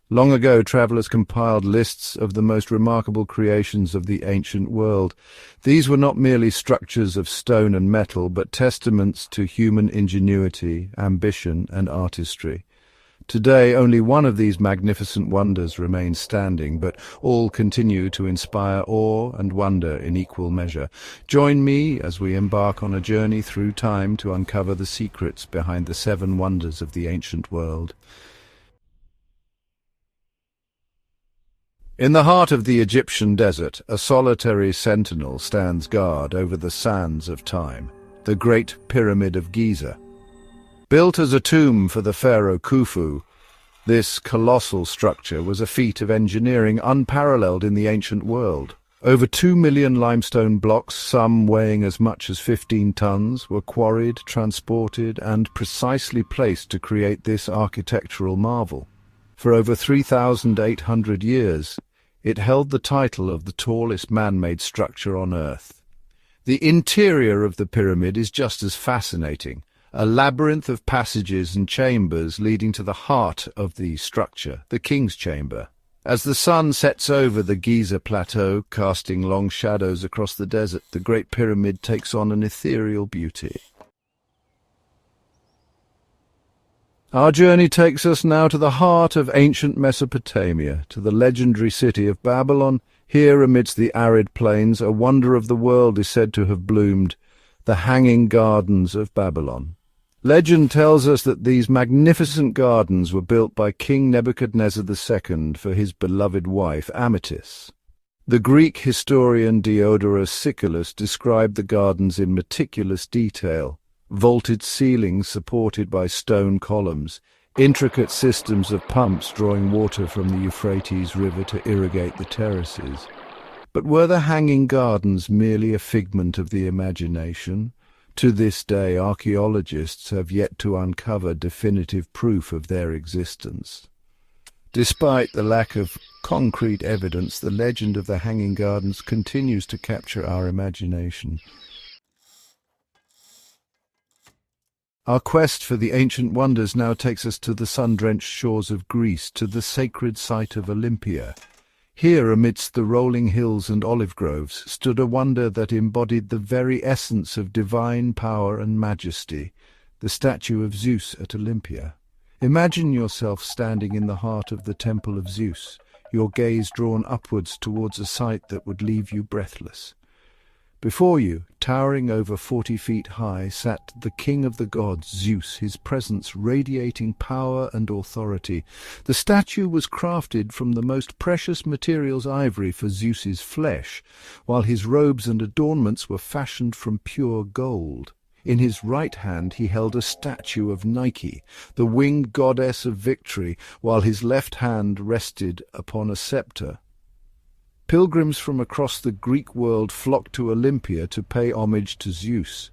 Long ago, travelers compiled lists of the most remarkable creations of the ancient world. These were not merely structures of stone and metal, but testaments to human ingenuity, ambition, and artistry. Today, only one of these magnificent wonders remains standing, but all continue to inspire awe and wonder in equal measure. Join me as we embark on a journey through time to uncover the secrets behind the 7 wonders of the ancient world. In the heart of the Egyptian desert, a solitary sentinel stands guard over the sands of time, the Great Pyramid of Giza. Built as a tomb for the pharaoh Khufu, this colossal structure was a feat of engineering unparalleled in the ancient world. Over 2 million limestone blocks, some weighing as much as 15 tons, were quarried, transported, and precisely placed to create this architectural marvel. For over 3,800 years, it held the title of the tallest man-made structure on Earth. The interior of the pyramid is just as fascinating, a labyrinth of passages and chambers leading to the heart of the structure, the King's Chamber. As the sun sets over the Giza Plateau, casting long shadows across the desert, the Great Pyramid takes on an ethereal beauty. Our journey takes us now to the heart of ancient Mesopotamia, to the legendary city of Babylon. Here, amidst the arid plains, a wonder of the world is said to have bloomed, the Hanging Gardens of Babylon. Legend tells us that these magnificent gardens were built by King Nebuchadnezzar II for his beloved wife, Amytis. The Greek historian Diodorus Siculus described the gardens in meticulous detail. Vaulted ceilings supported by stone columns, intricate systems of pumps drawing water from the Euphrates River to irrigate the terraces. But were the Hanging Gardens merely a figment of the imagination? To this day, archaeologists have yet to uncover definitive proof of their existence. Despite the lack of concrete evidence, the legend of the Hanging Gardens continues to capture our imagination. Our quest for the ancient wonders now takes us to the sun-drenched shores of Greece, to the sacred site of Olympia. Here, amidst the rolling hills and olive groves, stood a wonder that embodied the very essence of divine power and majesty, the statue of Zeus at Olympia. Imagine yourself standing in the heart of the Temple of Zeus, your gaze drawn upwards towards a sight that would leave you breathless. Before you, towering over 40 feet high, sat the king of the gods, Zeus, his presence radiating power and authority. The statue was crafted from the most precious materials, ivory for Zeus's flesh, while his robes and adornments were fashioned from pure gold. In his right hand he held a statue of Nike, the winged goddess of victory, while his left hand rested upon a scepter. Pilgrims from across the Greek world flocked to Olympia to pay homage to Zeus.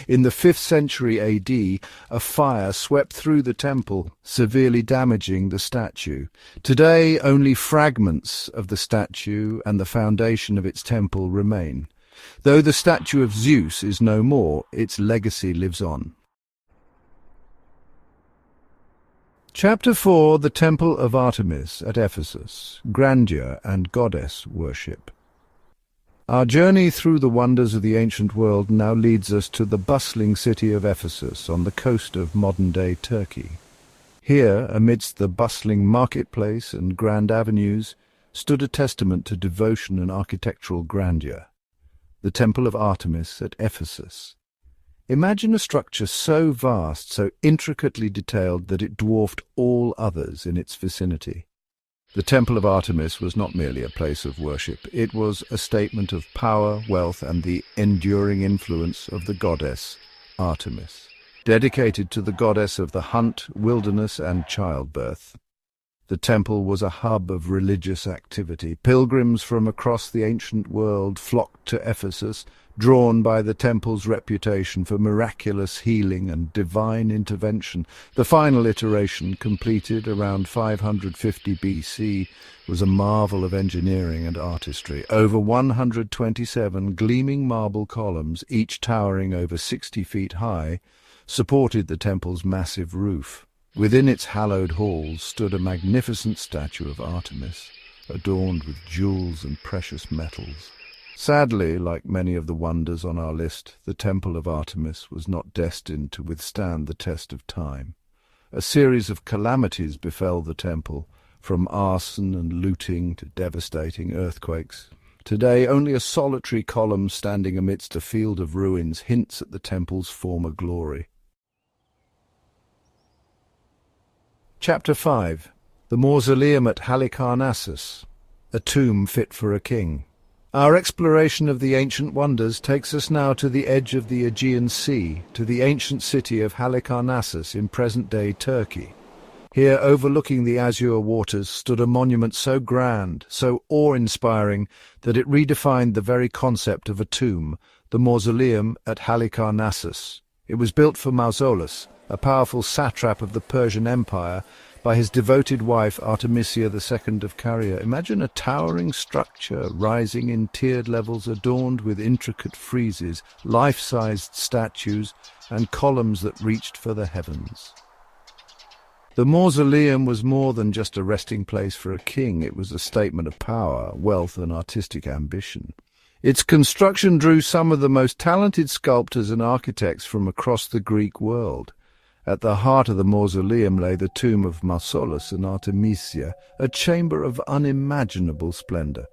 In the 5th century AD, a fire swept through the temple, severely damaging the statue. Today, only fragments of the statue and the foundation of its temple remain. Though the statue of Zeus is no more, its legacy lives on. Chapter 4: The Temple of Artemis at Ephesus, Grandeur and Goddess Worship. Our journey through the wonders of the ancient world now leads us to the bustling city of Ephesus on the coast of modern-day Turkey. Here, amidst the bustling marketplace and grand avenues, stood a testament to devotion and architectural grandeur, the Temple of Artemis at Ephesus. Imagine a structure so vast, so intricately detailed that it dwarfed all others in its vicinity. The Temple of Artemis was not merely a place of worship. It was a statement of power, wealth, and the enduring influence of the goddess Artemis, dedicated to the goddess of the hunt, wilderness, and childbirth. The temple was a hub of religious activity. Pilgrims from across the ancient world flocked to Ephesus, drawn by the temple's reputation for miraculous healing and divine intervention. The final iteration, completed around 550 BC, was a marvel of engineering and artistry. Over 127 gleaming marble columns, each towering over 60 feet high, supported the temple's massive roof. Within its hallowed halls stood a magnificent statue of Artemis, adorned with jewels and precious metals. Sadly, like many of the wonders on our list, the Temple of Artemis was not destined to withstand the test of time. A series of calamities befell the temple, from arson and looting to devastating earthquakes. Today, only a solitary column standing amidst a field of ruins hints at the temple's former glory. Chapter 5. The Mausoleum at Halicarnassus, a tomb fit for a king. Our exploration of the ancient wonders takes us now to the edge of the Aegean Sea, to the ancient city of Halicarnassus in present-day Turkey. Here, overlooking the azure waters, stood a monument so grand, so awe-inspiring, that it redefined the very concept of a tomb, the Mausoleum at Halicarnassus. It was built for Mausolus, a powerful satrap of the Persian Empire, by his devoted wife Artemisia II of Caria. Imagine a towering structure rising in tiered levels adorned with intricate friezes, life-sized statues, and columns that reached for the heavens. The mausoleum was more than just a resting place for a king. It was a statement of power, wealth, and artistic ambition. Its construction drew some of the most talented sculptors and architects from across the Greek world. At the heart of the mausoleum lay the tomb of Mausolus and Artemisia, a chamber of unimaginable splendor.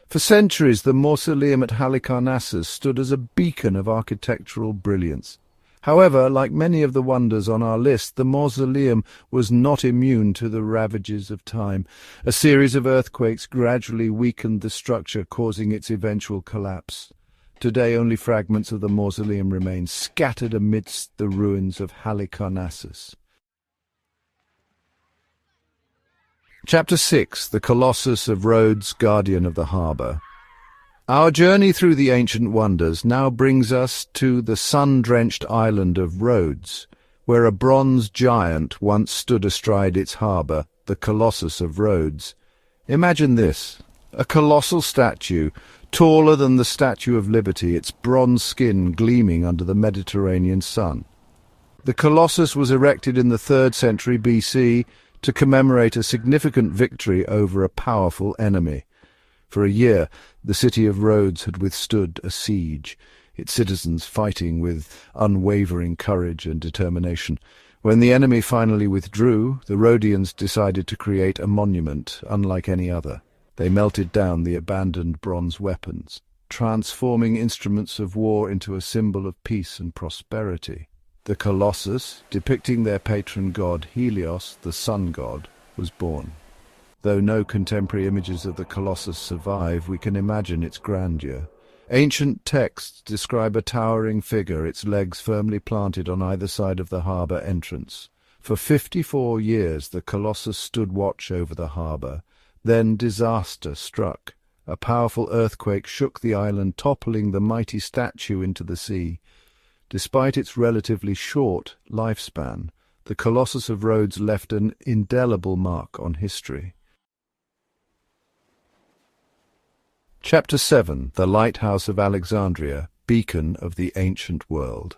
For centuries, the mausoleum at Halicarnassus stood as a beacon of architectural brilliance. However, like many of the wonders on our list, the mausoleum was not immune to the ravages of time. A series of earthquakes gradually weakened the structure, causing its eventual collapse. Today, only fragments of the mausoleum remain, scattered amidst the ruins of Halicarnassus. Chapter 6. The Colossus of Rhodes, Guardian of the Harbour. Our journey through the ancient wonders now brings us to the sun-drenched island of Rhodes, where a bronze giant once stood astride its harbour, the Colossus of Rhodes. Imagine this, a colossal statue, taller than the Statue of Liberty, its bronze skin gleaming under the Mediterranean sun. The Colossus was erected in the 3rd century BC to commemorate a significant victory over a powerful enemy. For a year, the city of Rhodes had withstood a siege, its citizens fighting with unwavering courage and determination. When the enemy finally withdrew, the Rhodians decided to create a monument unlike any other. They melted down the abandoned bronze weapons, transforming instruments of war into a symbol of peace and prosperity. The Colossus, depicting their patron god Helios, the sun god, was born. Though no contemporary images of the Colossus survive, we can imagine its grandeur. Ancient texts describe a towering figure, its legs firmly planted on either side of the harbour entrance. For 54 years the Colossus stood watch over the harbour. Then disaster struck. A powerful earthquake shook the island, toppling the mighty statue into the sea. Despite its relatively short lifespan, the Colossus of Rhodes left an indelible mark on history. Chapter 7. The Lighthouse of Alexandria, Beacon of the Ancient World.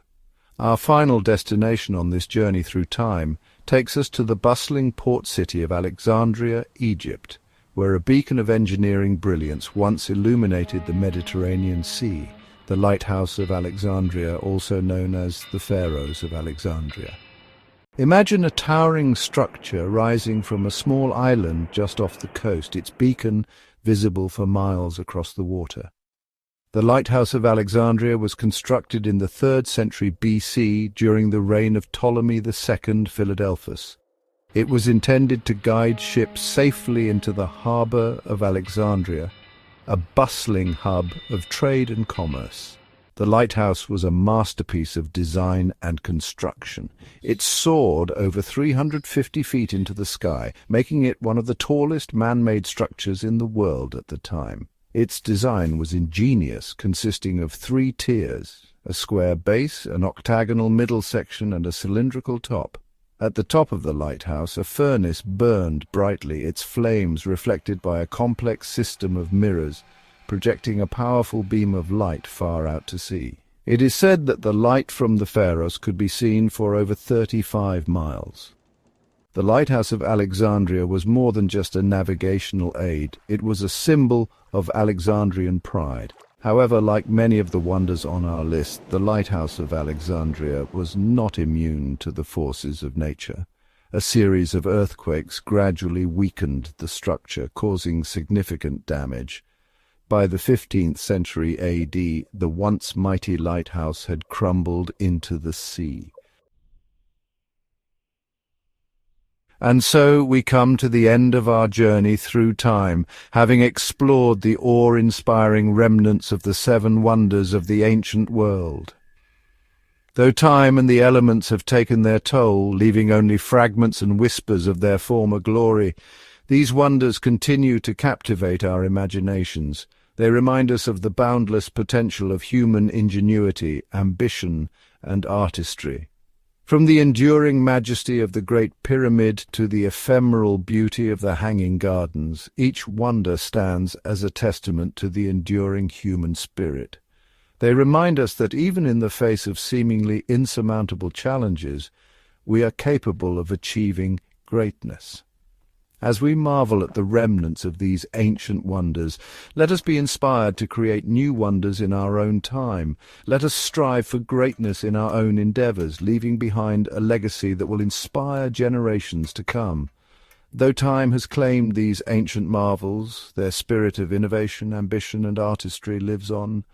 Our final destination on this journey through time takes us to the bustling port city of Alexandria, Egypt, where a beacon of engineering brilliance once illuminated the Mediterranean Sea, the Lighthouse of Alexandria, also known as the Pharos of Alexandria. Imagine a towering structure rising from a small island just off the coast, its beacon visible for miles across the water. The Lighthouse of Alexandria was constructed in the 3rd century BC during the reign of Ptolemy II Philadelphus. It was intended to guide ships safely into the harbour of Alexandria, a bustling hub of trade and commerce. The lighthouse was a masterpiece of design and construction. It soared over 350 feet into the sky, making it one of the tallest man-made structures in the world at the time. Its design was ingenious, consisting of 3 tiers, a square base, an octagonal middle section, and a cylindrical top. At the top of the lighthouse, a furnace burned brightly, its flames reflected by a complex system of mirrors, projecting a powerful beam of light far out to sea. It is said that the light from the Pharos could be seen for over 35 miles. The Lighthouse of Alexandria was more than just a navigational aid. It was a symbol of Alexandrian pride. However, like many of the wonders on our list, the Lighthouse of Alexandria was not immune to the forces of nature. A series of earthquakes gradually weakened the structure, causing significant damage. By the 15th century AD, the once mighty lighthouse had crumbled into the sea. And so we come to the end of our journey through time, having explored the awe-inspiring remnants of the 7 wonders of the ancient world. Though time and the elements have taken their toll, leaving only fragments and whispers of their former glory, these wonders continue to captivate our imaginations. They remind us of the boundless potential of human ingenuity, ambition, and artistry. From the enduring majesty of the Great Pyramid to the ephemeral beauty of the Hanging Gardens, each wonder stands as a testament to the enduring human spirit. They remind us that even in the face of seemingly insurmountable challenges, we are capable of achieving greatness. As we marvel at the remnants of these ancient wonders, let us be inspired to create new wonders in our own time. Let us strive for greatness in our own endeavors, leaving behind a legacy that will inspire generations to come. Though time has claimed these ancient marvels, their spirit of innovation, ambition, and artistry lives on.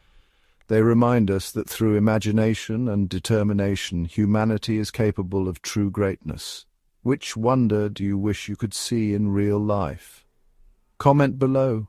They remind us that through imagination and determination, humanity is capable of true greatness. Which wonder do you wish you could see in real life? Comment below.